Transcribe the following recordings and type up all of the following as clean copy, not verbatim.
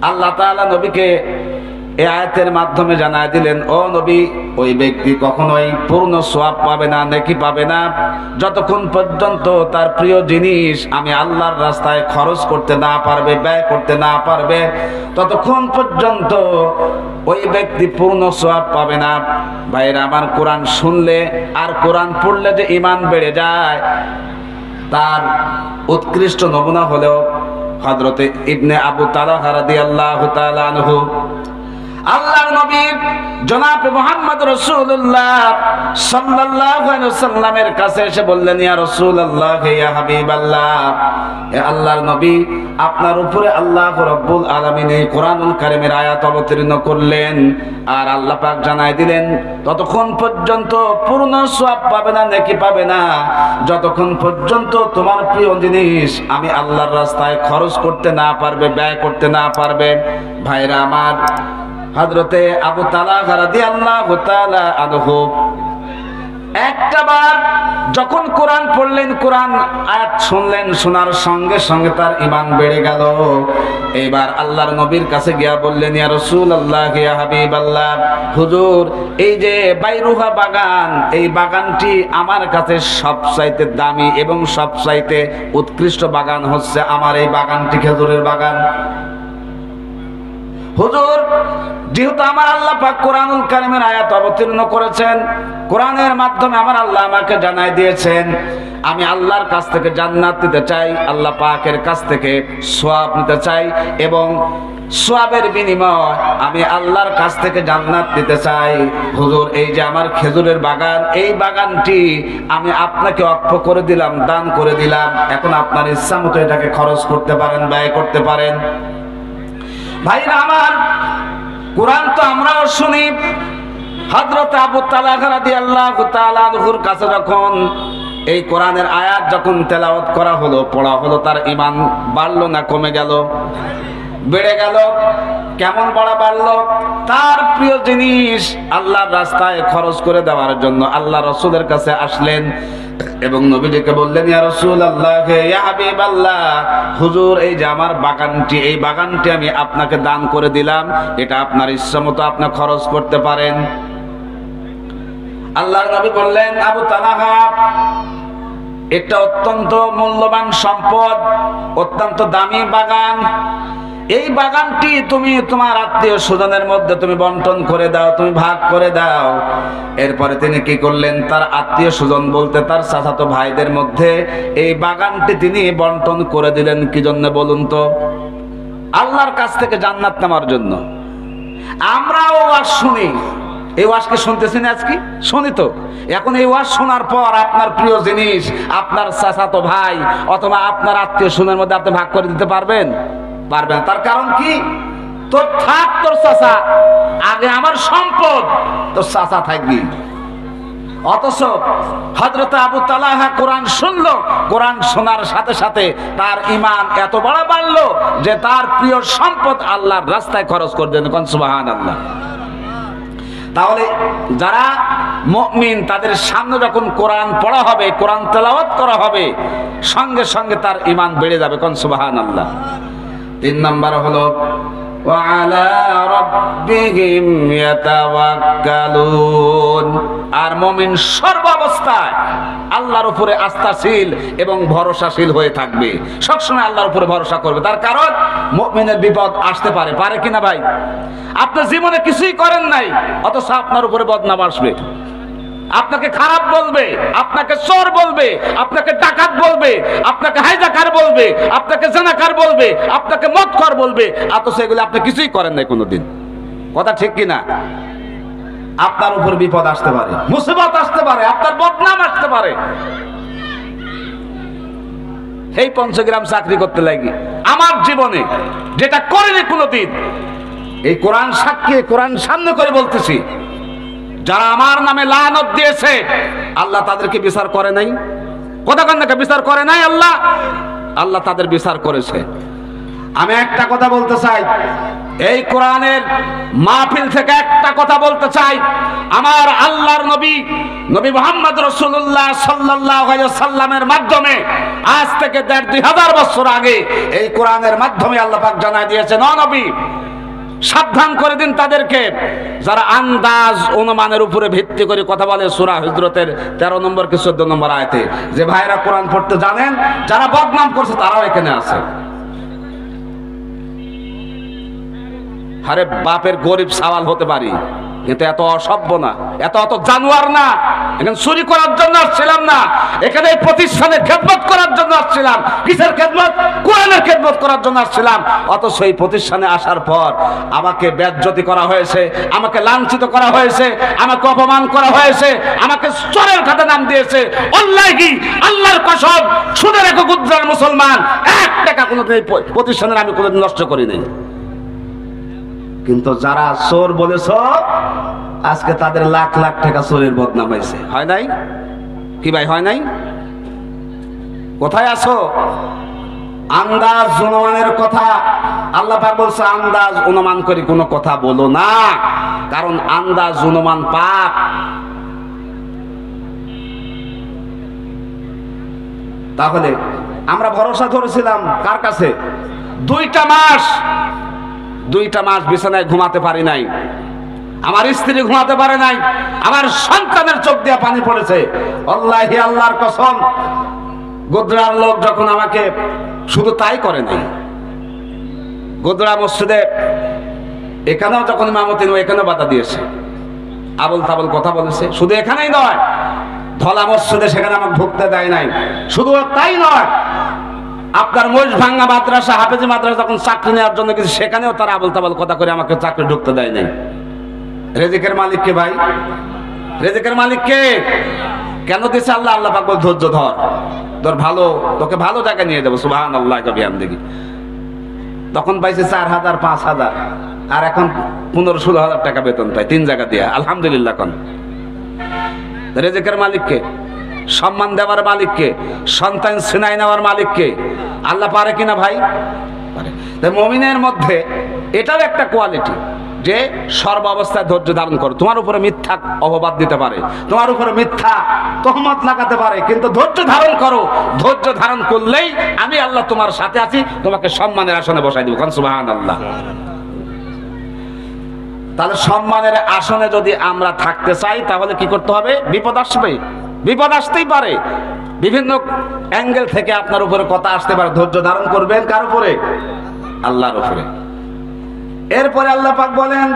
আল্লাহ তাআলা নবীকে এই আয়াতের মাধ্যমে জানায় দিলেন, ও নবী, ওই ব্যক্তি কখনোই পূর্ণ সওয়াব পাবে না, নেকি পাবে না, যতক্ষণ পর্যন্ত তার প্রিয় জিনিস আমি আল্লাহর রাস্তায় খরচ করতে না পারবে, ব্যয় করতে না পারবে, ততক্ষণ পর্যন্ত ওই ব্যক্তি পূর্ণ সওয়াব পাবে না। ভাইরা আমার, কোরআন শুনলে আর কোরআন পড়লে যে ঈমান বেড়ে যায়, তার উৎকৃষ্ট নমুনা হলো হযরতে ইবনে আবু তালহা রাদিয়াল্লাহু তাআলা আনহু। আল্লাহর নবী জনাব মুহাম্মদ রাসূলুল্লাহ সাল্লাল্লাহু আলাইহি ওয়াসাল্লামের কাছে এসে বললেন, ইয়া রাসূলুল্লাহ, ইয়া হাবিবাল্লাহ, হে আল্লাহর নবী, আপনার উপরে আল্লাহ রাব্বুল আলামিন এই কোরআনুল কারীমের আয়াত অবতীর্ণ করলেন, আর আল্লাহ পাক জানায় দিলেন ততক্ষণ পর্যন্ত পূর্ণ সওয়াব পাবে না, নেকি পাবে না, যতক্ষণ পর্যন্ত তোমার প্রিয় জিনিস আমি আল্লাহর রাস্তায় খরচ করতে না পারবে, ব্যয় করতে না পারবে। ভাইরা আমার, হযরতে আবু তালহা রাদিয়াল্লাহু তাআলা আনহু একটাবার যখন কোরআন পড়লেন, কোরআন আয়াত শুনলেন, শোনার সঙ্গে সঙ্গে তার ঈমান বেড়ে গেল। এবার আল্লাহর নবীর কাছে গিয়া বললেন, ইয়া রাসূলুল্লাহ, ইয়া হাবিবাল্লাহ, হুজুর, এই যে বাইরুহা বাগান, এই বাগানটি আমার কাছে সবচাইতে দামি এবং সবচাইতে উৎকৃষ্ট বাগান হচ্ছে আমার এই বাগানটি, খেজুরের বাগান। হুজুর, যেহেতু আমার আল্লাহ পাক কোরআনুল কারীমের আয়াত অবতীর্ণ করেছেন, কোরআনের মাধ্যমে আমার আল্লাহ আমাকে জানাই দিয়েছেন, আমি আল্লাহর কাছ থেকে জান্নাত নিতে চাই, আল্লাহ পাকের কাছ থেকে সওয়াব নিতে চাই, এবং সওয়াবের বিনিময় আমি আল্লাহর কাছ থেকে জান্নাত নিতে চাই। হুজুর, এই যে আমার খেজুরের বাগান, এই বাগানটি আমি আপনাকে ওয়াকফ করে দিলাম, দান করে দিলাম, এখন আপনার ইচ্ছা মতো এটাকে খরচ করতে পারেন, ব্যয় করতে পারেন। ভাইরা আমার, কোরআন তো আমরাও শুনি। হযরত আবু তালহা রাদিয়াল্লাহু তাআলা আনহুর কাছে যখন এই কোরআনের আয়াত যখন তেলাওয়াত করা হলো, পড়া হলো, তার ঈমান বাড়লো না কমে গেল? বেড়ে গেল। কেমন বাড়লো? তার প্রিয় জিনিস আল্লাহর রাস্তায় খরচ করে দেওয়ার জন্য আল্লাহ রাসূলের কাছে আসলেন এবং নবীজিকে বললেন, ইয়া রাসূলুল্লাহ, ইয়া হাবিবাল্লাহ, হুজুর, এই যে আমার বাগানটি, এই বাগানটি আমি আপনাকে দান করে দিলাম, এটা আপনার ইচ্ছা মতো আপনি খরচ করতে পারেন। আল্লাহর নবী বললেন, আবু তালহা, এটা অত্যন্ত মূল্যবান সম্পদ, অত্যন্ত দামি বাগান, এই বাগানটি তুমি তোমার আত্মীয় স্বজনের মধ্যে তুমি বন্টন করে দাও, তুমি ভাগ করে দাও। এরপরে তিনি কি করলেন, তার আত্মীয় স্বজন বলতে তার চাচাতো ভাইদের মধ্যে এই বাগানটি তিনি বন্টন করে দিলেন। কি জন্য বলুন তো? আল্লাহর কাছ থেকে জান্নাত নেওয়ার জন্য। আমরাও ওয়াজ শুনি, এই ওয়াজকে শুনতেছি না আজকে? শুনি তো। এখন এই ওয়াজ শোনার পর আপনার প্রিয় জিনিস আপনার চাচাতো ভাই অথবা আপনার আত্মীয় স্বজনের মধ্যে আপনি ভাগ করে দিতে পারবেন? পারবেন। তার কারণ কি? তোর থাক তোর চাচা, আগে আমার সম্পদ, তোর চাচা থাকবি। অথচ হযরত আবু তালহা কোরআন শুনলো, কোরআন শোনার সাথে সাথে তার ঈমান এত বড় বাড়লো যে তার প্রিয় সম্পদ আল্লাহর রাস্তায় খরচ করে দেন। কোন সুবহানাল্লাহ। তাহলে যারা মুমিন তাদের সামনে যখন কোরআন পড়া হবে, কোরআন তেলাওয়াত করা হবে, সঙ্গে সঙ্গে তার ঈমান বেড়ে যাবে। কোন সুবহানাল্লাহ। 3 নাম্বার হলো ওয়ালা রাব্বিহিম ইয়াতাওয়াক্কালুন। আর মুমিন সর্বাবস্থায় আল্লাহর উপরে আস্থাশীল এবং ভরসাশীল হয়ে থাকবে, সবসময় আল্লাহর উপরে ভরসা করবে। তার কারণ মুমিনের বিপদ আসতে পারে, পারে কিনা ভাই? আপনি জীবনে কিছুই করেন নাই, অথচ আপনার উপরে বদনাম আসবে, আপনাকে খারাপ বলবে, আপনাকে চোর বলবে, আপনাকে ডাকাত বলবে, আপনাকে হাইজাকার বলবে, আপনাকে জানাকার বলবে, আপনাকে মদখোর বলবে, অথচ এগুলো আপনি কিছুই করেন নাই কোনোদিন। কথা ঠিক কিনা? আপনার উপর বিপদ আসতে পারে, মুসিবত আসতে পারে, আপনার বদনাম আসতে পারে। এই 5 গ্রাম চাকরি করতে লাগি আমার জীবনে যেটা করেনি কোনোদিন, এই কোরআন সাক্ষী, কোরআন সামনে করে বলতেছি, যারা আমার নামে লানত দিয়েছে আল্লাহ তাদেরকে বিচার করে নাই। কতক্ষণ নাকি বিচার করে নাই? আল্লাহ তাদের বিচার করেছে। আমি একটা কথা বলতে চাই, এই কোরআনের মাহফিল থেকে একটা কথা বলতে চাই। আমার আল্লাহর নবী মুহাম্মদ রাসূলুল্লাহ সাল্লাল্লাহু আলাইহি ওয়াসাল্লামের মাধ্যমে আজ থেকে ১,৫০০ বছর আগে এই কোরআনের মাধ্যমে আল্লাহ পাক জানায় দিয়েছেন, ও নবী সাবধান করে দিন তাদেরকে যারা আন্দাজ অনুমানের উপরে ভিত্তি করে কথা বলে। সূরা হুজরাতের ১৩ নম্বর কি ১৪ নম্বর আয়াতে, যে ভাইরা কোরআন পড়তে জানেন, যারা বদনাম করছে তারাও এখানে আছে। আরে বাপের গরিব সওয়াল হতে পারি, কিন্তু এত অসভ্য না, এত জানোয়ার না। এখানে চুরি করার জন্য আসছিলাম না, এখানে এই প্রতিষ্ঠানের খেদমত করার জন্য আসছিলাম। কিসের খেদমত? কোরআনের খেদমত করার জন্য আসছিলাম। অথচ এই প্রতিষ্ঠানে আসার পর আমাকে বেজ্জতি করা হয়েছে, আমাকে লাঞ্ছিত করা হয়েছে, আমাকে অপমান করা হয়েছে, আমাকে চোরের খাতে নাম দিয়েছে। অল্লাহি আল্লাহর কসম, শুনে রেখো গুজরাট মুসলমান, ১ টাকা কোনোদিন এই প্রতিষ্ঠানের আমি কোনোদিন নষ্ট করিনি। কিন্তু যারা চোর বলেছ, আজকে তাদের লাখ লাখ টাকা চোরের বদনাম হয়েছে। হয় নাই কি ভাই? হয় নাই? কোথায় আছো? আন্দাজ অনুমানের কথা আল্লাহ পাক বলছে, আন্দাজ অনুমান করে কোনো কথা বলো না, কারণ আন্দাজ অনুমান পাপ। তাহলে আমরা ভরসা ধরেছিলাম কার কাছে? 2টা মাস বিছানায় ঘুমাতে পারি নাই, আমার স্ত্রী ঘুমাতে পারে নাই, আমার সন্তানের চোখ দিয়ে পানি পড়েছে। আল্লাহি আল্লাহর কসম, গোদরার লোক যখন আমাকে শুধু তাই করে নাই, গোদরা মসজিদে এখানেও যখন ইমামতি এখানেও বাধা দিয়েছে, আবল তাবল কথা বলেছে। শুধু এখানেই নয়, ধলা মসজিদে সেখানে আমাকে ঢুকতে দেয় নাই। শুধু তাই নয়, আপনার মহিষভাঙ্গা মাদ্রাসা, হাফেজি মাদ্রাসা যখন চাকরি নেওয়ার জন্য কিছু, সেখানেও তারা আবল তাবল কথা করে আমাকে চাকরি ঢুকতে দেয় নাই। রেজিকের মালিক কে ভাই? রেজিকের মালিক কে? কেন দিছে আল্লাহ? আল্লাহ পাক বল, ধৈর্য ধর, তোর ভালো, তোকে ভালো জায়গায় নিয়ে যাবো। সুবহানাল্লাহ বিহামদিহি। তখন পাইছে 4,000 5,000, আর এখন 15-16,000 টাকা বেতন পাই 3 জায়গা দিয়ে। আলহামদুলিল্লাহ। কোন রেজিকের মালিক কে? সম্মান দেওয়ার মালিক কে? সন্তান ছিনাই নেওয়ার মালিক কে? আল্লাহ পারে কিনা ভাই? পারে। তাই মুমিনের মধ্যে এটাও একটা কোয়ালিটি যে সর্ব অবস্থায় ধৈর্য ধারণ করো। তোমার উপরে মিথ্যা অপবাদ দিতে পারে, তোমার উপরে মিথ্যা তহমত লাগাতে পারে, কিন্তু ধৈর্য ধারণ করো। ধৈর্য ধারণ করলেই আমি আল্লাহ তোমার সাথে আছি, তোমাকে সম্মানের আসনে বসাই দিব। সুবহানাল্লাহ। তাহলে সম্মানের আসনে যদি আমরা থাকতে চাই, তাহলে কি করতে হবে? বিপদ আসবে, বিপদ আসতেই পারে, বিভিন্ন অ্যাঙ্গেল থেকে আপনার উপরে কথা আসতে পারে। ধৈর্য ধারণ করবেন কার উপরে? আল্লাহর উপরে। এরপরে আল্লাহ পাক বলেন,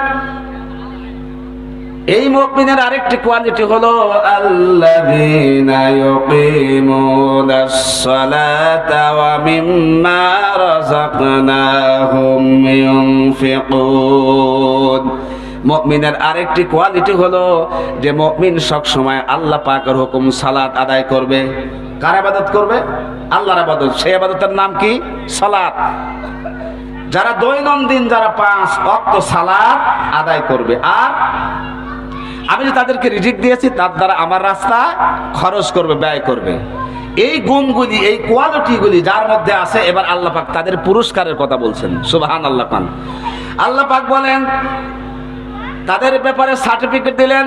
এই মুমিনের আরেকটি কোয়ালিটি হলো আল্লাযীনা ইউকিমুনাস সালাতা ওয়া মিম্মা রাযাকনাহুম ইউনফিকুন। মুমিনের আরেকটি কোয়ালিটি হলো যে মুমিন সব সময় আল্লাহ পাকের হুকুম সালাত আদায় করবে। কার ইবাদত করবে? আল্লাহর ইবাদত। সেই ইবাদতের নাম কি? সালাত। যারা দৈনন্দিন যারা 5 ওয়াক্ত সালাত আদায় করবে, আর আমি যে তাদেরকে রিজিক দিয়েছি তার দ্বারা আমার রাস্তায় খরচ করবে, ব্যয় করবে, এই গুণগুলি, এই কোয়ালিটিগুলি যার মধ্যে আছে, এবার আল্লাহ পাক তাদের পুরস্কারের কথা বলছেন। সুবহানাল্লাহ। পান আল্লাহ পাক বলেন, তাদের ব্যাপারে সার্টিফিকেট দিলেন,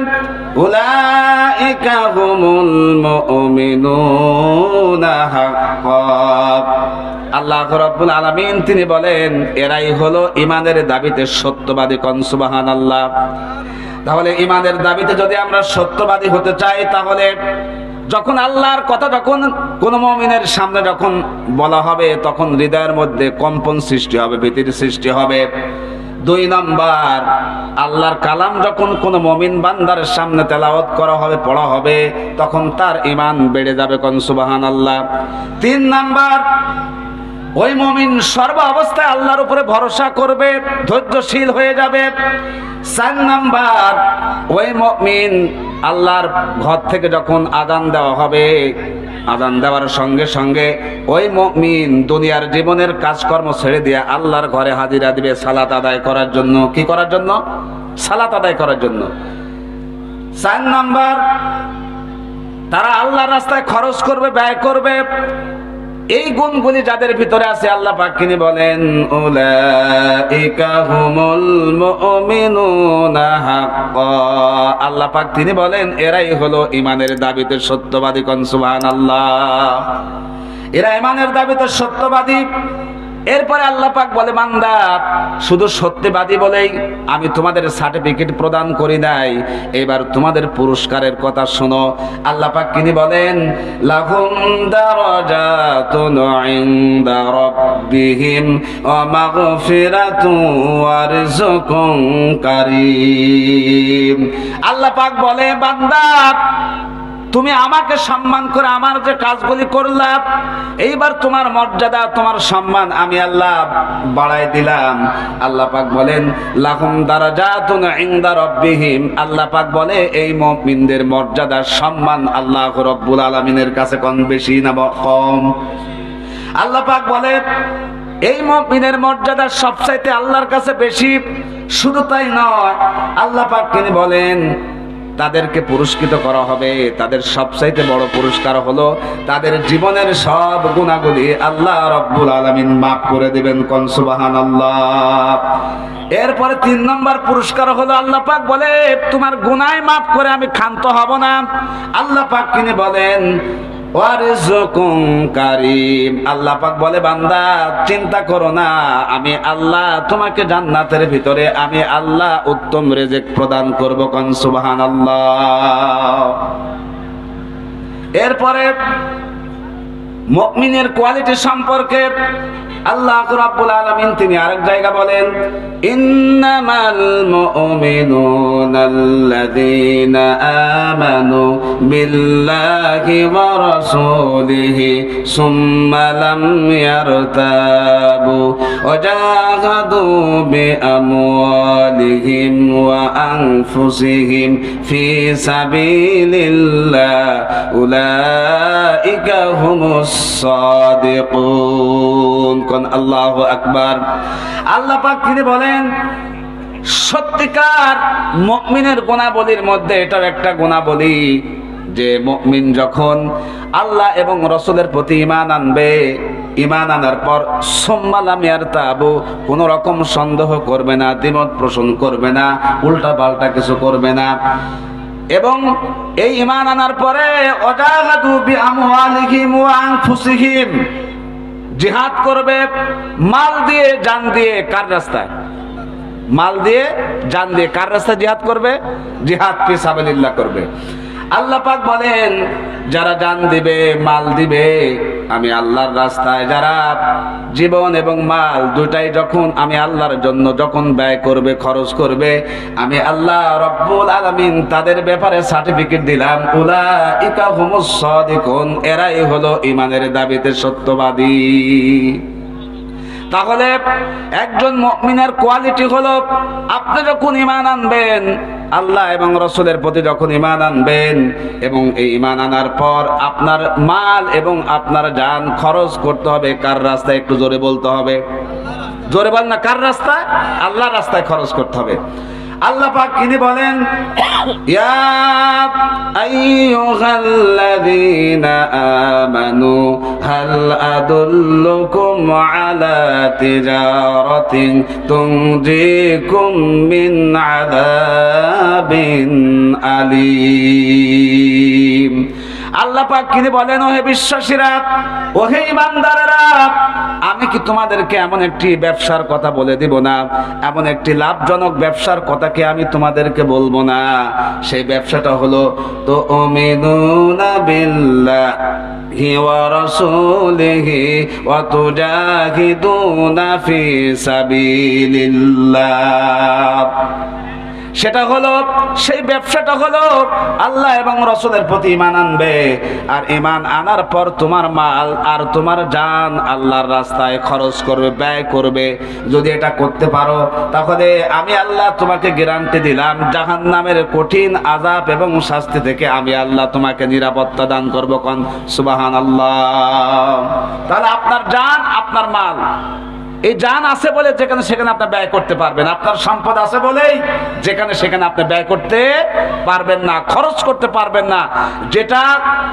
উলাইকা হুমুল মুমিনুনা হাক্কান। আল্লাহ রাব্বুল আলামিন তিনি বলেন, এরাই হলো ইমানের দাবিতে সত্যবাদী। কোন সুবহানাল্লাহ। তাহলে ইমানের দাবিতে যদি আমরা সত্যবাদী হতে চাই, তাহলে যখন আল্লাহর কথা যখন কোন মুমিনের সামনে যখন বলা হবে, তখন হৃদয়ের মধ্যে কম্পন সৃষ্টি হবে, ভীতির সৃষ্টি হবে। 2 নাম্বার, আল্লাহর কালাম যখন কোন মুমিন বান্দার সামনে তেলাওয়াত করা হবে, পড়া হবে, তখন তার ঈমান বেড়ে যাবে। কোন সুবহানাল্লাহ। 3 নাম্বার, ওই মুমিন সর্ব অবস্থায় আল্লাহর উপরে ভরসা করবে, ধৈর্যশীল হয়ে যাবে। 4 নাম্বার, ওই মুমিন আল্লাহর ঘর থেকে যখন আযান দেওয়া হবে, আযান দেওয়ার সঙ্গে সঙ্গে ওই মুমিন দুনিয়ার জীবনের কাজকর্ম ছেড়ে দিয়ে আল্লাহর ঘরে হাজিরা দিবে সালাত আদায় করার জন্য। কি করার জন্য? সালাত আদায় করার জন্য। 4 নাম্বার, তারা আল্লাহর রাস্তায় খরচ করবে, ব্যয় করবে। এই গুণগুলি যাদের ভিতরে আছে আল্লাহ পাক তিনি বলেন উলাইকা হুমুল মুমিনুনা হাক্কা। আল্লাহ পাক তিনি বলেন এরাই হলো ঈমানের দাবিতে সত্যবাদী। কোন সুবহানাল্লাহ। এরা ঈমানের দাবিতে সত্যবাদী। এরপরে আল্লাহ পাক বলে বান্দা শুধু সত্যবাদী বলেই আমি তোমাদের সার্টিফিকেট প্রদান করি নাই, এবার তোমাদের পুরস্কারের কথা শোনো। আল্লাহ পাক তিনি বলেন লাহুম দারাজাতুন ইনদা রাব্বিহিম ওয়া মাগফিরাতুন ওয়া রিজকুন কারীম। আল্লাহ পাক বলে বান্দা তুমি আমাকে সম্মান করে আমার যে কাজগুলি করলাম, এইবার তোমার মর্যাদা তোমার সম্মান আমি আল্লাহ বাড়াই দিলাম। আল্লাহ পাক বলেন লাহুম দারাজাতুন ইনদা রাব্বিহিম। আল্লাহ পাক বলে এই মুমিনদের মর্যাদা সম্মান আল্লাহ রাব্বুল আলামিনের কাছে কোন বেশি না কম? আল্লাহ পাক বলে এই মুমিনের মর্যাদা সবচাইতে আল্লাহর কাছে বেশি। শুধু তাই নয়, আল্লাহ পাক তিনি বলেন তাদেরকে পুরস্কৃত করা হবে। তাদের সবচাইতে বড় পুরস্কার হলো তাদের জীবনের সব গুনাহগুলি আল্লাহ রাব্বুল আলামিন মাফ করে দিবেন। কোন সুবহানাল্লাহ। এরপরে 3 নম্বর পুরস্কার হলো আল্লাহ পাক বলে তোমার গুনাহ মাফ করে আমি ক্ষান্ত হব না। আল্লাহ পাক তিনি বলেন ওয়া রিজকুন কারীম। আল্লাহ পাক বলে বান্দা চিন্তা করো না, আমি আল্লাহ তোমাকে জান্নাতের ভিতরে আমি আল্লাহ উত্তম রিজিক প্রদান করব। কোন সুবহানাল্লাহ। এরপরে মুমিনের কোয়ালিটি সম্পর্কে আল্লাহ রাব্বুল আলামিন তিনি আরেক জায়গা বলেন ইন্নামাল মুমিনুনাল্লাযীনা আমানু বিল্লাহি ওয়া রাসূলিহি সুম্মা লাম ইয়ারতাবু ওয়া জাহাদু বিআমওয়ালিহিম ওয়া আনফুসিহিম ফি সাবিলিল্লাহ উলাইকা হুমুস সাদিকুন। কোন আল্লাহু আকবার। আল্লাহ পাক তিনি বলেন সত্যিকার মুমিনের গুণাবলীর মধ্যে এটাও একটা গুণাবলী যে মুমিন যখন আল্লাহ এবং রাসূলের প্রতি ঈমান আনবে, ঈমান আনার পর সুম্মা লাম ইয়ারতাবু কোন রকম সন্দেহ করবে না, দ্বিমত পোষণ করবে না, উল্টা পাল্টা কিছু করবে না, এবং এই ঈমান আনার পরে ওয়াজাহাদু বিআমওয়ালিহিম ওয়া আনফুসিহিম জিহাদ করবে মাল দিয়ে জান দিয়ে। কার রাস্তায়? মাল দিয়ে জান দিয়ে। কার রাস্তায় জিহাদ করবে? জিহাদ ফি সাবিলিল্লাহ করবে। আল্লাহ পাক বলেন যারা জান দিবে মাল দিবে আমি আল্লাহর রাস্তায়, যারা জীবন এবং মাল দুটাই যখন আমি আল্লাহর জন্য যখন ব্যয় করবে খরচ করবে, আমি আল্লাহ রাব্বুল আলামিন তাদের ব্যাপারে সার্টিফিকেট দিলাম উলাইকা হুমুস সাদিকুন। এরাই হলো ঈমানের দাবিতে সত্যবাদী। তাহলে একজন মুমিনের কোয়ালিটি হলো আপনি যখন ঈমান আনবেন আল্লাহ এবং রাসূলের প্রতি যখন ঈমান আনবেন এবং এই ঈমান আনার পর আপনার মাল এবং আপনার জান খরচ করতে হবে কার রাস্তায়? একটু জোরে বলতে হবে। জোরে বল না। কার রাস্তায়? আল্লাহর রাস্তায় খরচ করতে হবে। আল্লাহ পাক তিনি বলেন ইয়া আইয়ুহাল্লাযীনা আমানু হাল আদুল্লুকুম আলা তিজারাতিন তুনজিকুম মিন আযাবিন আলীম। আল্লাহ পাক তিনি বলেন ওহে বিশ্বাসীরা, ওহে ঈমানদারেরা, আমি কি তোমাদেরকে এমন একটি ব্যবসার কথা বলে দিব না? এমন একটি লাভজনক ব্যবসার কথা কি আমি তোমাদেরকে বলবো না? সেই ব্যবসাটা হলো তুমিনুনা বিল্লাহি ওয়া রাসূলিহি ওয়া তুজাহিদুনা ফি সাবিলিল্লাহ। সেটা হলো সেই ব্যবসাটা হলো আল্লাহ এবং রাসূলের প্রতি ঈমান আনবে, আর ঈমান আনার পর তোমার মাল আর তোমার জান আল্লাহর রাস্তায় খরচ করবে, ব্যয় করবে। যদি এটা করতে পারো তাহলে আমি আল্লাহ তোমাকে গ্যারান্টি দিলাম জাহান্নামের কঠিন আযাব এবং শাস্তি থেকে আমি আল্লাহ তোমাকে নিরাপত্তা দান করব। কোন সুবহানাল্লাহ। তাহলে আপনার জান আপনার মাল এই জান আছে বলে যেখানে সেখানে আপনি ব্যয় করতে পারবেন, আপনার সম্পদ আছে বলেই যেখানে সেখানে আপনি ব্যয় করতে পারবেন না, খরচ করতে পারবেন না। যেটা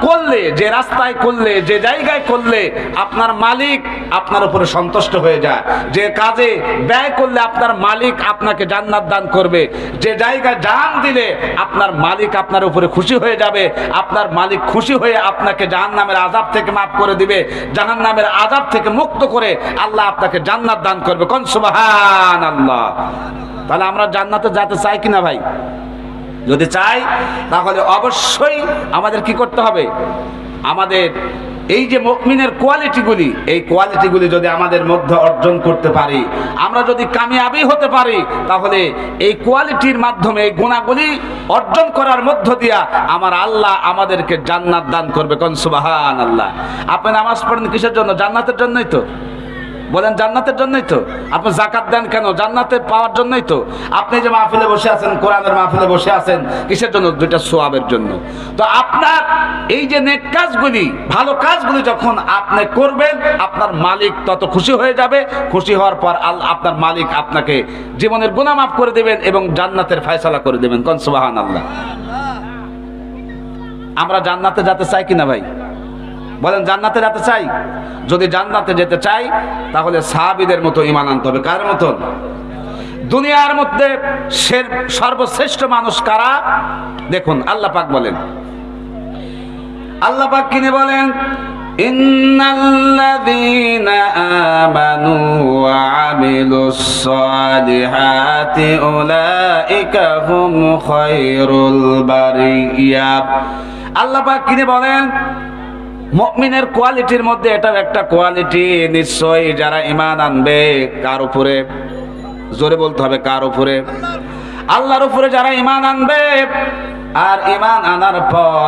করলে, যে রাস্তায় করলে, যে জায়গায় করলে আপনার মালিক আপনার উপরে সন্তুষ্ট হয়ে যায়, যে কাজে ব্যয় করলে আপনার মালিক আপনাকে জান্নাত দান করবে, যে জায়গায় জান দিলে আপনার মালিক আপনার উপরে খুশি হয়ে যাবে, আপনার মালিক খুশি হয়ে আপনাকে জাহান্নামের আযাব থেকে মাফ করে দিবে, জাহান্নামের আযাব থেকে মুক্ত করে আল্লাহ আপনাকে জান্নাত দান করবে। কোন সুবহানাল্লাহ। তাহলে আমরা জান্নাতে যেতে চাই কিনা ভাই? যদি চাই তাহলে অবশ্যই আমাদের কি করতে হবে? আমাদের এই যে মুমিনের কোয়ালিটিগুলি, এই কোয়ালিটিগুলি যদি আমাদের মধ্যে অর্জন করতে পারি, আমরা যদি কামিয়াবি হতে পারি, তাহলে এই কোয়ালিটির মাধ্যমে, এই গুণাগুলি অর্জন করার মধ্য দিয়া আমার আল্লাহ আমাদেরকে জান্নাত দান করবে। কোন সুবহানাল্লাহ। আপনি নামাজ পড়েন কিসের জন্য? জান্নাতের জন্যই তো। বলেন জান্নাতের জন্যই তো। আপনি যাকাত দেন কেন? জান্নাতে পাওয়ার জন্যই তো। আপনি যে মাহফিলে বসে আছেন, কোরআনের মাহফিলে বসে আছেন, কিসের জন্য? দুইটা সওয়াবের জন্য। তো আপনার এই যে নেক কাজগুলি, ভালো কাজগুলি যখন আপনি করবেন, আপনার মালিক তত খুশি হয়ে যাবে। খুশি হওয়ার পর আপনার মালিক আপনাকে জীবনের গুনাহ মাফ করে দেবেন এবং জান্নাতের ফয়সালা করে দেবেন। কোন সুবহানাল্লাহ। আমরা জান্নাতে যেতে চাই কিনা ভাই? বলেন জান্নাতে যেতে চাই? যদি জান্নাতে যেতে চাই তাহলে সাহাবীদের মতো ঈমান আনতে হবে। কার মতন? দুনিয়ার মধ্যে সর্বশ্রেষ্ঠ মানুষ কারা? দেখুন আল্লাহ পাক বলেন, আল্লাহ পাক কিনে বলেন, ইন্নাল্লাযীনা আমানু ওয়া আমিলুস সালিহাতি উলাইকা হুম খায়রুল বারিয়া। আল্লাহ পাক কিনে বলেন, মুমিনের কোয়ালিটির মধ্যে এটাও একটা কোয়ালিটি। নিশ্চয়ই যারা ঈমান আনবে, কার উপরে? জোরে বলতে হবে, কার উপরে? আল্লাহর উপরে যারা ঈমান আনবে। আর ঈমান আনার পর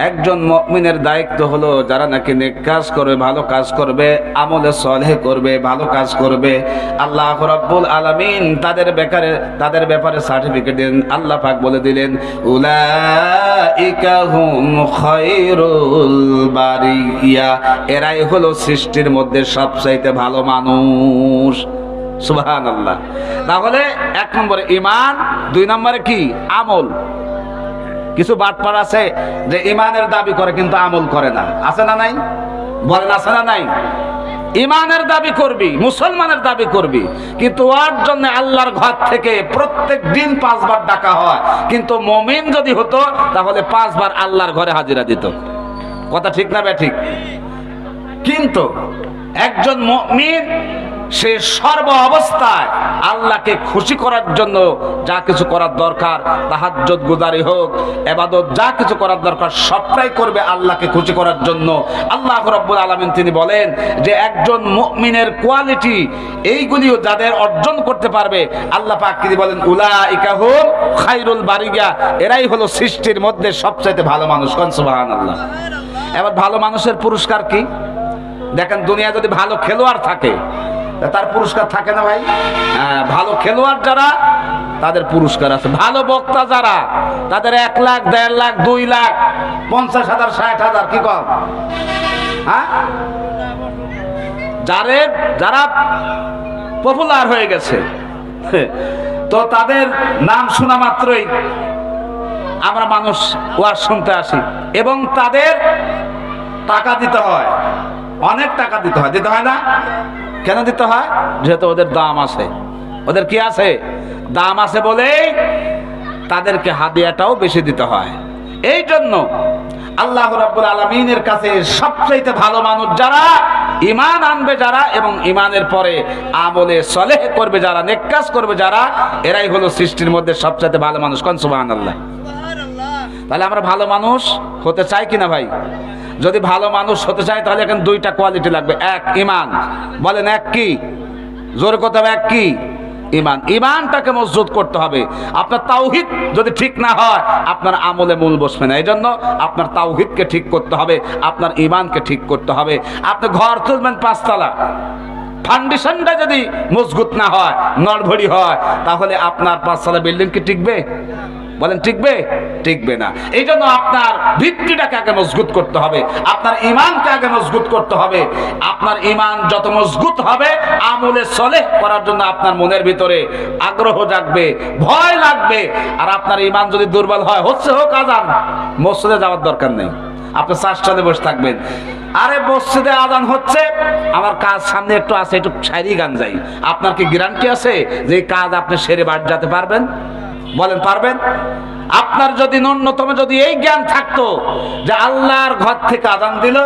একজন মুমিনের দায়িত্ব হলো, যারা নাকি নেক কাজ করবে, ভালো কাজ করবে, আমলে সালেহ করবে, ভালো কাজ করবে, আল্লাহ রাব্বুল আলামিন তাদের ব্যাপারে সার্টিফিকেট দেন। আল্লাহ পাক বলে দিলেন, উলাইকা হুম খায়রুল বারিয়া। এরাই হলো সৃষ্টির মধ্যে সবচাইতে ভালো মানুষ। সুবহানাল্লাহ। তাহলে এক নম্বরে ঈমান, দুই নম্বরে কি? আমল। কিছু বাটপার আছে যে ঈমানের দাবি করে কিন্তু আমল করে না। আছে না নাই? বলেন আছে না নাই? ঈমানের দাবি করবি, মুসলমানের দাবি করবি, কিন্তু ওর জন্য আল্লাহর ঘর থেকে প্রত্যেক দিন 5 বার ডাকা হয়। কিন্তু মুমিন যদি হতো তাহলে 5 বার আল্লাহর ঘরে হাজিরা দিত। কথা ঠিক না বেঠিক? কিন্তু একজন মুমিন সে সর্ব অবস্থায় আল্লাহকে খুশি করার জন্য যা কিছু করার দরকার, তাহাজ্জুদ গুজারি হোক, ইবাদত, যা কিছু করার দরকার সবটাই করবে আল্লাহকে খুশি করার জন্য। আল্লাহ রাব্বুল আলামিন তিনি বলেন যে একজন মুমিনের কোয়ালিটি এইগুলিও যাদের অর্জন করতে পারবে, আল্লাহ পাক তিনি বলেন, উলাইকা হুম খায়রুল বারিয়া। এরাই হলো সৃষ্টির মধ্যে সবচেয়ে ভালো মানুষ। কোন সুবহানাল্লাহ। এবার ভালো মানুষের পুরস্কার কি? দেখেন, দুনিয়া যদি ভালো খেলোয়াড় থাকে তার পুরস্কার থাকে না ভাই? ভালো খেলোয়াড় যারা, তাদের পুরস্কার আছে। ভালো বক্তা যারা, তাদের 1 লাখ, 1.5 লাখ, 2 লাখ, 50,000, 60,000, কি কম? হ্যাঁ, যারা পপুলার হয়ে গেছে, তো তাদের নাম শোনা মাত্রই আমরা মানুষ ওয়াজ শুনতে আসি, এবং তাদের টাকা দিতে হয়, অনেক টাকা দিতে হয়। দিতে হয় না? কেন দিতে হয়? যেহেতু ওদের দাম আছে। ওদের কি আছে? দাম আছে বলেই তাদেরকে হাদিয়াটাও বেশি দিতে হয়। এই জন্য আল্লাহ রাব্বুল আলামিনের কাছে সবচেয়ে ভালো মানুষ যারা, ঈমান আনবে যারা, এবং ঈমানের পরে আমলে সালেহ করবে যারা, নেক কাজ করবে যারা, এরাই হলো সৃষ্টির মধ্যে সবচেয়ে ভালো মানুষ। কোন সুবহানাল্লাহ। তাহলে আমরা ভালো মানুষ হতে চাই কিনা ভাই? যদি ভালো মানুষ হতে চাই তাহলে এখন 2টা কোয়ালিটি লাগবে। 1 ঈমান। বলেন 1 কি? জোরে কথা হবে, 1 কি? ঈমান। ঈমানটাকে মজবুত করতে হবে। আপনার তাওহীদ যদি ঠিক না হয়, আপনার আমলে মূল বসবে না। এই জন্য আপনার তাওহীদকে ঠিক করতে হবে, আপনার ঈমানকে ঠিক করতে হবে। আপনি ঘর তুলবেন 5 তলা, ফাউন্ডেশনটা যদি মজবুত না হয়, নড়বড়ি হয়, তাহলে আপনার 5 তলা বিল্ডিং কি টিকবে? বলেন টিকবে? টিকবে না। এই জন্য আপনার ভিত্তিটাকে আগে মজবুত করতে হবে, আপনার ঈমানকে আগে মজবুত করতে হবে। আপনার ঈমান যত মজবুত হবে, আমলে সলেহ করার জন্য আপনার মনের ভিতরে আগ্রহ জাগবে, ভয় লাগবে। আর আপনার ঈমান যদি দুর্বল হয়, হচ্ছে হোক আজান, মসজিদে যাওয়ার দরকার নেই, আপনি চারটাতে বসে থাকবেন। আরে মসজিদে আজান হচ্ছে, আমার কাজ সামনে একটু আছে, একটু শায়রি গান যাই, আপনার কি গ্যারান্টি আছে যে কাজ আপনি সেরে বাড়ি যেতে পারবেন? বলেন পারবেন? আপনার যদি ন্যূনতম যদি এই জ্ঞান থাকতো যে আল্লাহর ঘর থেকে আজান দিল,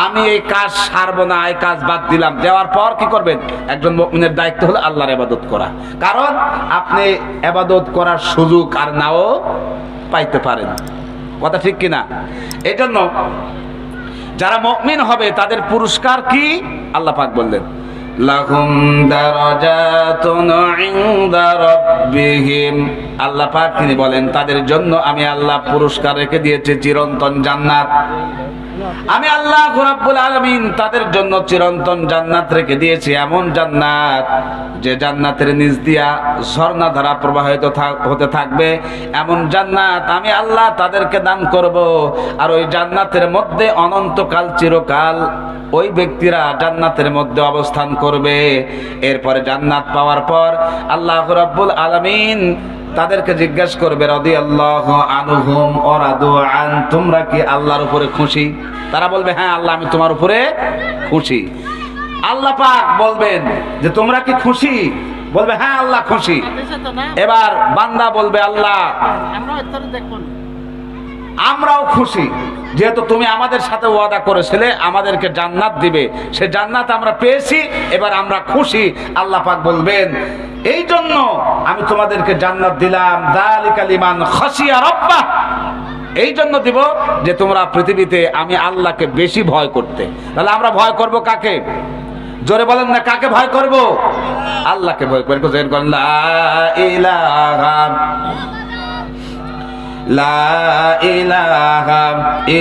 আমি এই কাজ সারবো না, এই কাজ বাদ দিলাম, দেওয়ার পর কি করবেন? একজন মুমিনের দায়িত্ব হলো আল্লাহর ইবাদত করা। কারণ আপনি ইবাদত করার সুযোগ আর নাও পাইতে পারেন। কথা ঠিক কিনা? এই জন্য যারা মুমিন হবে তাদের পুরস্কার কি? আল্লাহ পাক বললেন, লাহুম দারাজাতুন ইনদা রাব্বিহিম। আল্লাহ পাক তিনি বলেন, তাদের জন্য আমি আল্লাহ পুরস্কার রেখে দিয়েছি চিরন্তন জান্নাত। আমি আল্লাহ রাব্বুল আলামিন তাদের জন্য চিরন্তন জান্নাত রেখে দিয়েছি, এমন জান্নাত যে জান্নাতের নিচ দিয়া ঝর্ণা ধারা প্রবাহিত হতে থাকবে। এমন জান্নাত আমি আল্লাহ তাদেরকে দান করব। আর ওই জান্নাতের মধ্যে অনন্তকাল, চিরকাল ওই ব্যক্তিরা জান্নাতের মধ্যে অবস্থান করবে। এরপরে জান্নাত পাওয়ার পর আল্লাহ রাব্বুল আলামিন তাদেরকে জিজ্ঞাসা করবে, রাদিয়াল্লাহু আনহুম ওয়া রাদু আন, তোমরা কি আল্লাহর উপরে খুশি? তারা বলবে, হ্যাঁ আল্লাহ, আমি তোমার উপরে খুশি। আল্লাহ পাক বলবেন যে তোমরা কি খুশি? বলবে, হ্যাঁ আল্লাহ খুশি। এবার বান্দা বলবে, আল্লাহ আমরাও খুশি, যেহেতু তুমি আমাদের সাথে ওয়াদা করেছিলে আমাদেরকে জান্নাত দিবে, সে জান্নাত আমরা পেয়েছি, এবার আমরা খুশি। আল্লাহ পাক বলবেন, এই জন্য আমি তোমাদেরকে জান্নাত দিলাম, যালিকা লিমান খাশিয়া রাব্বাহ, এই জন্য দিব যে তোমরা পৃথিবীতে আমি আল্লাহকে বেশি ভয় করতে। তাহলে আমরা ভয় করব কাকে? জোরে বলেন না, কাকে ভয় করব? আল্লাহকে ভয় করব। লা ইলাহা লা ইলাহা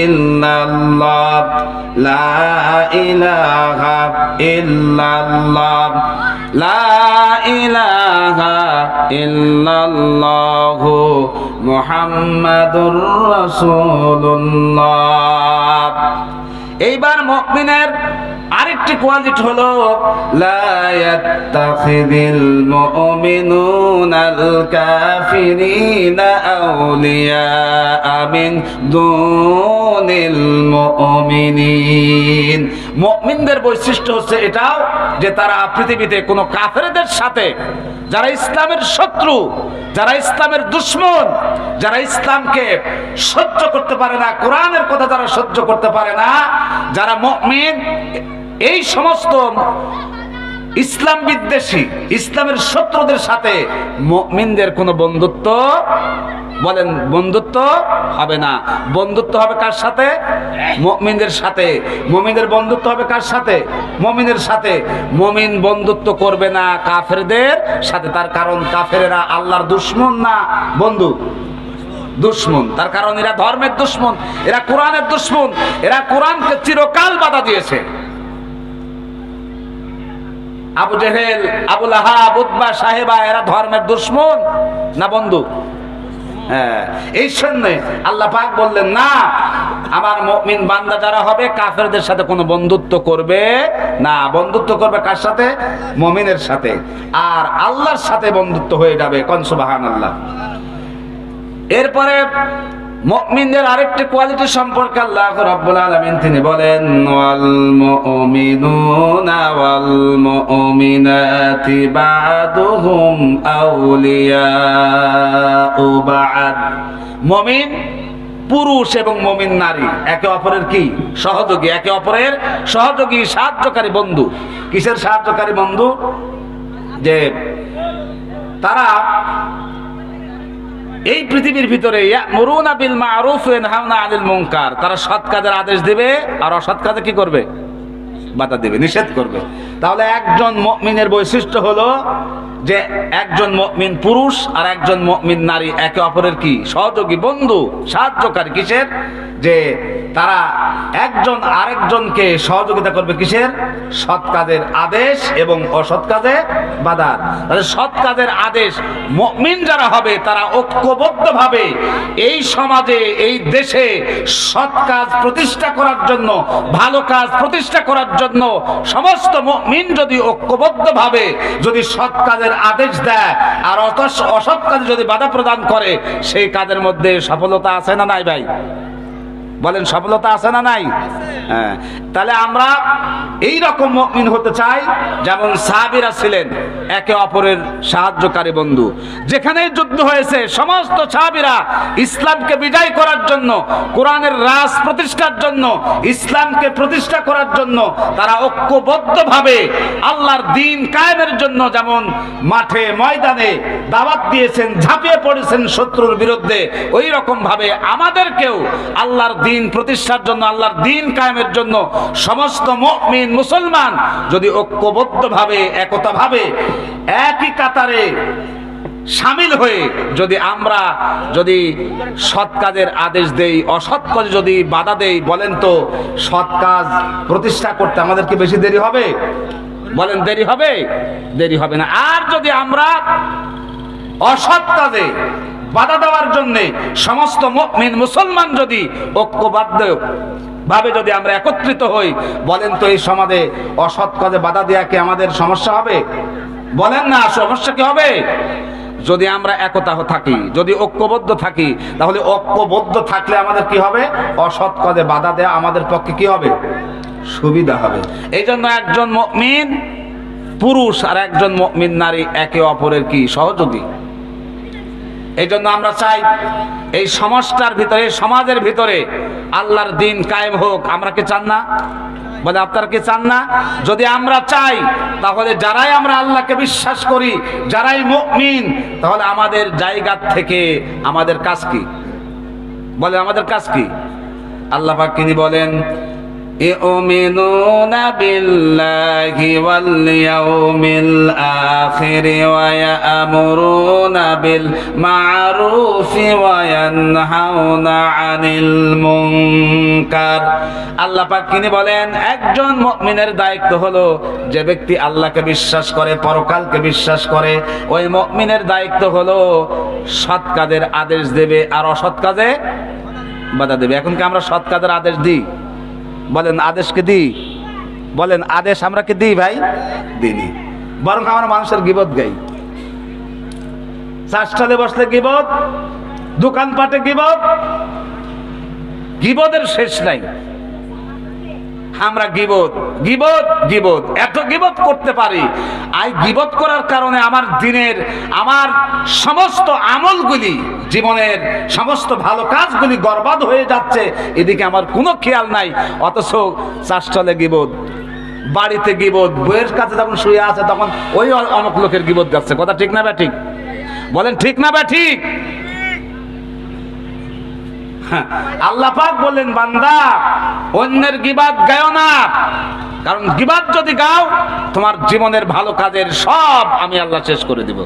ইল্লাল্লাহ, লা ইলাহা ইল্লাল্লাহ, লা ইলাহা ইল্লাল্লাহ মুহাম্মাদুর রাসূলুল্লাহ। এইবার মুমিনের আরেকটি কোয়ালিটি হলো, লা ইয়াত্তাখিযুল মুমিনুনাল কাফিরিনা আউলিয়া মিন দুনিল মুমিনিন। মুমিনদের বৈশিষ্ট্য হচ্ছে এটাও যে তারা পৃথিবীতে কোনো কাফেরদের সাথে, যারা ইসলামের শত্রু, যারা ইসলামের দুশমন, যারা ইসলামকে সহ্য করতে পারে না, কোরআনের কথা যারা সহ্য করতে পারে না, যারা মুমিন, এই সমস্ত ইসলাম বিদ্বেষী, ইসলামের শত্রুদের সাথে মুমিনদের কোনো বন্ধুত্ব, বলেন বন্ধুত্ব হবে না। বন্ধুত্ব হবে কার সাথে? মুমিনদের সাথে। মুমিনদের বন্ধুত্ব হবে কার সাথে? মুমিনের সাথে। মুমিন বন্ধুত্ব করবে না কাফেরদের সাথে, তার কারণ কাফেরেরা আল্লাহর দুশমন না বন্ধু, দুশমন। তার কারণ এরা ধর্মের দুশমন, এরা কোরআনের দুশমন, এরা কোরআনকে চিরকাল বাধা দিয়েছে। আবু জেহেল, আবু লাহাব, উতবা, সাহেবা, এরা ধর্মের দুশমন না বন্ধু? হ্যাঁ, এই জন্য আল্লাহ পাক বললেন, না, আমার মুমিন বান্দা যারা হবে কাফেরদের সাথে কোনো বন্ধুত্ব করবে না। বন্ধুত্ব করবে কার সাথে? মুমিনের সাথে। আর আল্লাহর সাথে বন্ধুত্ব হয়ে যাবে। কোন সুবহানাল্লাহ। এরপরে মুমিনদের আরেকটি কোয়ালিটি সম্পর্কে আল্লাহ রাব্বুল আলামিন তিনি বলেন, ওয়াল মুমিনুনা ওয়াল মুমিনাতি বা'দুহুম আউলিয়াউ বা'দ। মুমিন পুরুষ এবং মুমিন নারী একে অপরের কি? সহযোগী, একে অপরের সহযোগী, সাহায্যকারী বন্ধু। কিসের সাহায্যকারী বন্ধু? যে তারা এই পৃথিবীর ভিতরে ইয়ামুরুনা বিল মা'রুফ ওয়া ইয়ানহাউনা আনিল মুনকার, তারা সৎ কাজের আদেশ দিবে আর অসৎ কাজে কি করবে? বাধা দেবে, নিষেধ করবে। তাহলে একজন মুমিনের বৈশিষ্ট্য হলো যে একজন মুমিন পুরুষ আর একজন মুমিন নারী একে অপরের কি সহযোগী, বন্ধু, সাহায্যকারী। কিসের? যে তারা একজন আরেকজনকে সহযোগিতা করবে কিসের? সৎ কাজের আদেশ এবং অসৎ কাজে বাধা। তাহলে সৎ কাজের আদেশ মুমিন যারা হবে তারা ঐক্যবদ্ধভাবে এই সমাজে, এই দেশে সৎ কাজ প্রতিষ্ঠা করার জন্য, ভালো কাজ প্রতিষ্ঠা করার জন্য সমস্ত মুমিন যদি ঐক্যবদ্ধভাবে যদি সৎ কাজের আদেশ দেয় আর অসৎ কাজে যদি বাধা প্রদান করে, সেই কাজের মধ্যে সফলতা আছে না নাই ভাই? বলেন, সফলতা আছে না নাই? হ্যাঁ। তাহলে আমরা এই রকম মুমিন হতে চাই যেমন সাহাবীরা ছিলেন, একে অপরের সাহায্যকারী বন্ধু। যেখানে যুদ্ধ হয়েছে সমস্ত সাহাবীরা ইসলামকে বিজয় করার জন্য, কোরআনের রাজ প্রতিষ্ঠার জন্য, ইসলামকে প্রতিষ্ঠা করার জন্য তারা ঐক্যবদ্ধভাবে আল্লাহর দ্বীন কায়েমের জন্য যেমন মাঠে ময়দানে দাওয়াত দিয়েছেন, ঝাঁপিয়ে পড়েছেন শত্রুর বিরুদ্ধে, ওই রকম ভাবে আমাদেরকেও আল্লাহর দ্বীন প্রতিষ্ঠার জন্য, আল্লাহর দ্বীন কায়েমের জন্য সমস্ত মুমিন মুসলমান যদি ঐক্যবদ্ধভাবে, একতাভাবে, একই কাতারে শামিল হয়ে যদি আমরা যদি সৎ কাজের আদেশ দেই, অসৎ কাজে যদি বাধা দেই, বলেন তো সৎ কাজ প্রতিষ্ঠা করতে আমাদের কি বেশি দেরি হবে? বলেন, দেরি হবে? দেরি হবে না। আর যদি আমরা অসৎ কাজে বাধা দেওয়ার জন্য সমস্ত মুমিন মুসলমান যদি ঐক্যবদ্ধ ভাবে যদি আমরা একত্রিত হই, বলেন তো এই সমাজে অসৎ কাজে বাধা দেওয়া কি আমাদের সমস্যা হবে? বলেন না, সমস্যা কি হবে? যদি আমরা একতা থাকি, যদি ঐক্যবদ্ধ থাকি, তাহলে ঐক্যবদ্ধ থাকলে আমাদের কি হবে? অসৎ কাজে বাধা দেওয়া আমাদের পক্ষে কি হবে? সুবিধা হবে। এই জন্য একজন মুমিন পুরুষ আর একজন মুমিন নারী একে অপরের কি সহযোগী। এই জন্য আমরা চাই এই সমাজটার ভিতরে, সমাজের ভিতরে আল্লাহর দ্বীন কায়েম হোক। আমরা কি চান না? বলে, আপনারা কি চান না? যদি আমরা চাই তাহলে যারাই আমরা আল্লাহকে বিশ্বাস করি, যারাই মুমিন, তাহলে আমাদের জায়গা থেকে আমাদের কাজ কি? বলে, আমাদের কাজ কি? আল্লাহ পাক তিনি বলেন, ইউমিনুনা বিল্লাহি ওয়াল ইয়াউমিল আখির ওয়া ইয়ামুরুনা বিল মা'রুফি ওয়া ইয়ানহাউনা আনিল মুনকার। আল্লাহ পাক তিনি বলেন, একজন মুমিনের দায়িত্ব হলো, যে ব্যক্তি আল্লাহকে বিশ্বাস করে, পরকালকে বিশ্বাস করে, ওই মুমিনের দায়িত্ব হলো সৎ কাজের আদেশ দেবে আর অসৎ কাজে বাধা দেবে। এখন কি আমরা সৎ কাজের আদেশ দিই? বলেন, আদেশকে দিই? বলেন, আদেশ আমরা কি দিই ভাই? দিই। বরং আমরা মানুষের গীবত গাই। চাষটালে বসলে গীবত, দোকানপাটে গীবত, গীবতের শেষ নাই। আমরা গীবত গীবত গীবত এত গীবত করতে পারি, আর গীবত করার কারণে আমার দিনের, আমার সমস্ত আমলগুলি, জীবনের সমস্ত ভালো কাজগুলি বরবাদ হয়ে যাচ্ছে, এদিকে আমার কোনো খেয়াল নাই। অথচ চাষটলে গীবত, বাড়িতে গীবত, বইয়ের কাছে যখন শুয়ে আছে তখন ওই অমুক লোকের গীবত যাচ্ছে। কথা ঠিক না বা ঠিক? বলেন, ঠিক না বা ঠিক? আল্লাহ পাক বললেন, বান্দা অন্যের গীবাত গাও না, কারণ গীবাত যদি গাও তোমার জীবনের ভালো কাজের সব আমি আল্লাহ শেষ করে দিব।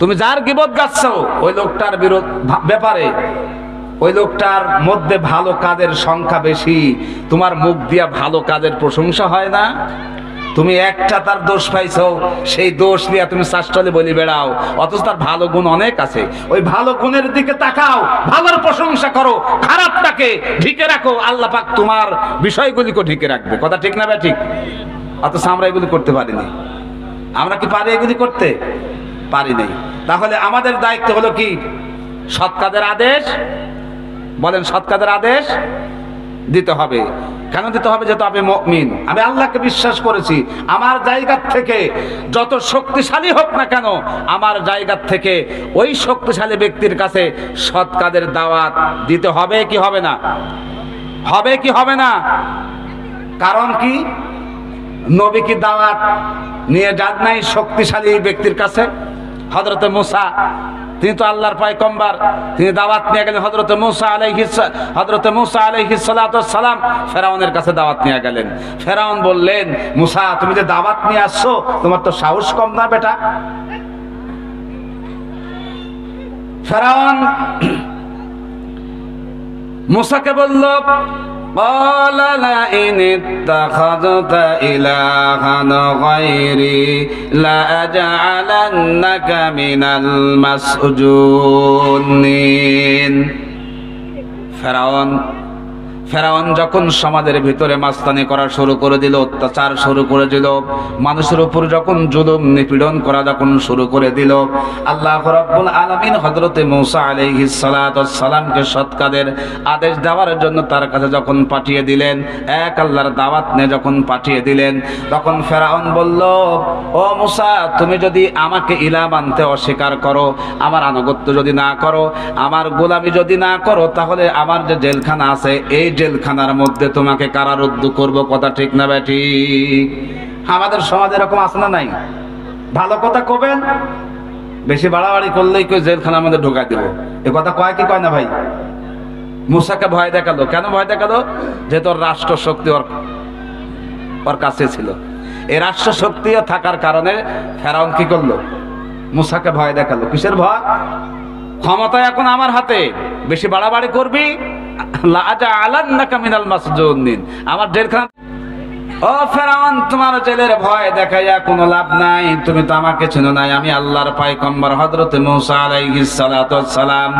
তুমি যার গীবত গাচ্ছ ওই লোকটার ব্যাপারে, ওই লোকটার মধ্যে ভালো কাজের সংখ্যা বেশি, তোমার মুখ দিয়া ভালো কাজের প্রশংসা হয় না। তুমি একটা তার দোষ পাইছো, সেই দোষ নিয়ে তুমি চাষটলে বলি বেড়াও, অথচ তার ভালো গুণ অনেক আছে। ওই ভালো গুণের দিকে তাকাও, ভালোর প্রশংসা করো, খারাপটাকে ঢেকে রাখো। আল্লাহ পাক তোমার বিষয়গুলিকে ঢেকে রাখবে। কথা ঠিক না ভাই? ঠিক। অথচ আমরা এগুলি করতে পারিনি। আমরা কি পারি এগুলি করতে? পারি নাই। তাহলে আমাদের দায়িত্ব হলো কি? সৎ কাজের আদেশ। বলেন, সৎ কাজের আদেশ দিতে হবে। কেন দিতে হবে? যেহেতু আমি মুমিন, আমি আল্লাহকে বিশ্বাস করেছি। আমার জায়গা থেকে যত শক্তিশালী হোক না কেন, আমার জায়গা থেকে ওই শক্তিশালী ব্যক্তির কাছে সৎ কাজের দাওয়াত দিতে হবে কি হবে না? হবে কি হবে না? কারণ কি? নবী কি দাওয়াত নিয়ে যান নাই শক্তিশালী ব্যক্তির কাছে? হযরত মুসা তিনি তো আল্লাহর পয়গম্বর, তিনি দাওয়াত নিয়ে গেলেন। হযরতে মূসা আলাইহিস সালাতু ওয়াস সালাম ফেরাউনের কাছে দাওয়াত নিয়ে গেলেন। ফেরাউন বললেন, মূসা তুমি যে দাওয়াত নিয়ে আসছো, তোমার তো সাহস কম না বেটা? ফেরাউন মূসাকে বলল, قال لئن اتخذت إلها غيري لأجعلنك من المسجونين। ফেরাউন যখন সমাজের ভিতরে মাস্তানি করা শুরু করে দিল, অত্যাচার শুরু করে দিল, মানুষের উপর যখন জুলুম নিপীড়ন করা যখন শুরু করে দিল, আল্লাহ রাব্বুল আলামিন হযরতে মূসা আলাইহিস সালাতু ওয়াস সালামকে সৎ কাজের আদেশ দেওয়ার জন্য তার কাছে যখন পাঠিয়ে দিলেন, এক আল্লাহর দাওয়াত নিয়ে যখন পাঠিয়ে দিলেন, তখন ফেরাউন বলল, ও মূসা তুমি যদি আমাকে ইলাহ মানতে অস্বীকার করো, আমার আনুগত্য যদি না করো, আমার গোলামি যদি না করো, তাহলে আমার যে জেলখানা আছে এই জেলখানার মধ্যে তোমাকে কারারুদ্ধ করব। কথা ঠিক না ঠিক? আমাদের সমাজে এরকম আছে না নাই? ভালো কথা কবেন, বেশি বাড়াবাড়ি করলেই কেউ জেলখানার মধ্যে ঢোকাই দেব, এ কথা কয় কি কয় না ভাই? মূসাকে ভয় দেখালো। কেন ভয় দেখালো? যে তোর রাষ্ট্র শক্তি ওর কাছে ছিল। এই রাষ্ট্র শক্তিও থাকার কারণে ফেরাউন কি করলো? মূসাকে ভয় দেখালো। কিসের ভয়? ক্ষমতা এখন আমার হাতে, বেশি বাড়াবাড়ি করবি আমার জেলখানা। ও ফেরাউন, তোমার জেলের ভয় দেখাইয়া কোনো লাভ নাই, তুমি তো আমাকে চেনো নাই। আমি আল্লাহর পয়গম্বর হযরতে মূসা আলাইহিস সালাতু ওয়াস সালাম।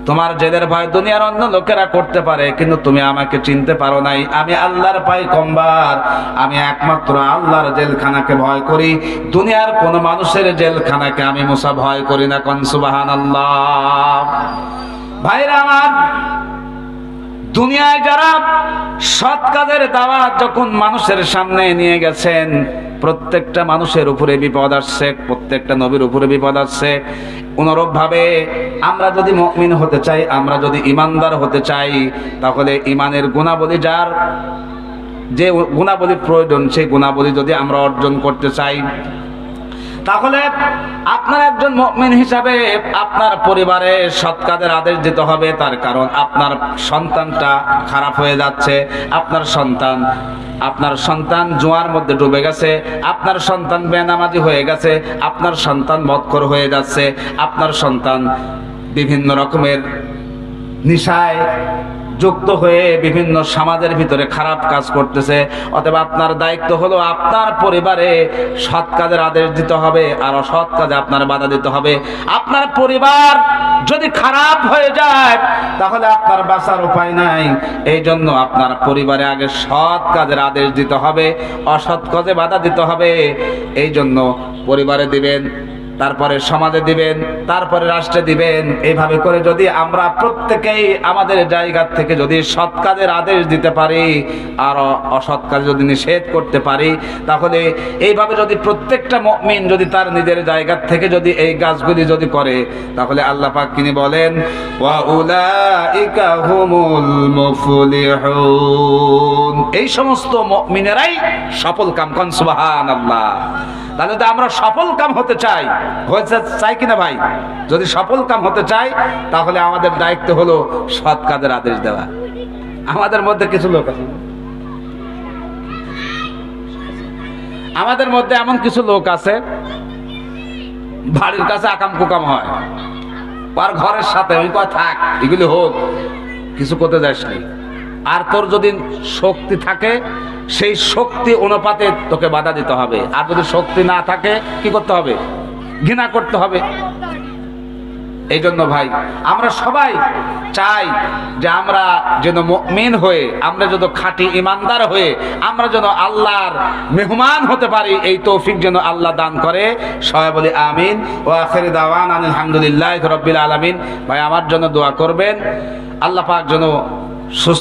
তোমার জেলের ভয় দুনিয়ার অন্য লোকেরা করতে পারে, কিন্তু তুমি আমাকে চিনতে পারো নাই। আমি আল্লাহর পয়গম্বর, আমি একমাত্র আল্লাহর জেলখানাকে ভয় করি, দুনিয়ার কোন মানুষের জেলখানাকে আমি মূসা ভয় করি না। কোন সুবহানাল্লাহ। ভাইরা আমার, দুনিয়ায় যারা সৎ কাজের দাওয়াত যখন মানুষের সামনে নিয়ে গেছেন, প্রত্যেকটা মানুষের উপরে বিপদ আসছে, প্রত্যেকটা নবীর উপরে বিপদ আসছে। অনুরূপ ভাবে আমরা যদি মুমিন হতে চাই, আমরা যদি ইমানদার হতে চাই, তাহলে ইমানের গুণাবলী, যার যে গুণাবলী প্রয়োজন, সেই গুণাবলী যদি আমরা অর্জন করতে চাই, তাহলে আপনার একজন মুমিন হিসাবে আপনার পরিবারে সৎ কাজের আদেশ দিতে হবে। তার কারণ আপনার সন্তানটা খারাপ হয়ে যাচ্ছে, আপনার সন্তান জুয়ার মধ্যে ডুবে গেছে, আপনার সন্তান বেনামাজি হয়ে গেছে, আপনার সন্তান মদখোর হয়ে যাচ্ছে, আপনার সন্তান বিভিন্ন রকমের নেশায় যুক্ত হয়ে বিভিন্ন সমাজের ভিতরে খারাপ কাজ করতেছে। অতএব আপনার দায়িত্ব হলো আপনার পরিবারে সৎ কাজের আদেশ দিতে হবে, আর অসৎ কাজে আপনার বাধা দিতে হবে। আপনার পরিবার যদি খারাপ হয়ে যায়, তাহলে আপনার বাঁচার উপায় নাই। এই জন্য আপনার পরিবারে আগে সৎ কাজের আদেশ দিতে হবে, অসৎ কাজে বাধা দিতে হবে। এই জন্য পরিবারে দিবেন, তারপরে সমাজে দিবেন, তারপরে রাষ্ট্রে দিবেন। এইভাবে করে যদি আমরা প্রত্যেকেই আমাদের জায়গা থেকে যদি সৎ কাজের আদেশ দিতে পারি আর অসৎ কাজ যদি নিষেধ করতে পারি, তাহলে এইভাবে যদি প্রত্যেকটা মুমিন যদি তার নিজের জায়গা থেকে যদি এই কাজগুলি যদি করে, তাহলে আল্লাহ পাক তিনি বলেন, ওয়া উলাইকা হুমুল মুফলিহুন, এই সমস্ত মুমিনেরাই সফল কাম। কোন সুবহানাল্লাহ। তাহলে তো আমরা সফল কাম হতে চাই কিনা ভাই? যদি সফল কাম হতে চাই, তাহলে আমাদের দায়িত্ব হলো সৎ কাজের আদেশ দেওয়া। আমাদের মধ্যে কিছু লোক আছে, আমাদের মধ্যে এমন কিছু লোক আছে, বাড়ির কাছে আকাম কুকাম হয়, আর ঘরের সাথে ওই কথা থাক, এগুলি হোক, কিছু করতে যাস নি। আর তোর যদি শক্তি থাকে, সেই শক্তি অনুপাতে তোকে বাধা দিতে হবে। আর যদি শক্তি না থাকে, কি করতে হবে? ঘৃণা করতে হবে। এই জন্য ভাই, আমরা সবাই চাই যে আমরা যেন মুমিন হয়ে, আমরা যেন খাঁটি ইমানদার হয়ে, আমরা যেন আল্লাহর মেহমান হতে পারি। এই তৌফিক যেন আল্লাহ দান করে। সবাই বলি আমিন। ওয়া আখিরু দাওয়ানা আলহামদুলিল্লাহি রাব্বিল আলামিন। ভাই আমার জন্য দোয়া করবেন, আল্লাহ পাক যেন সুস্থ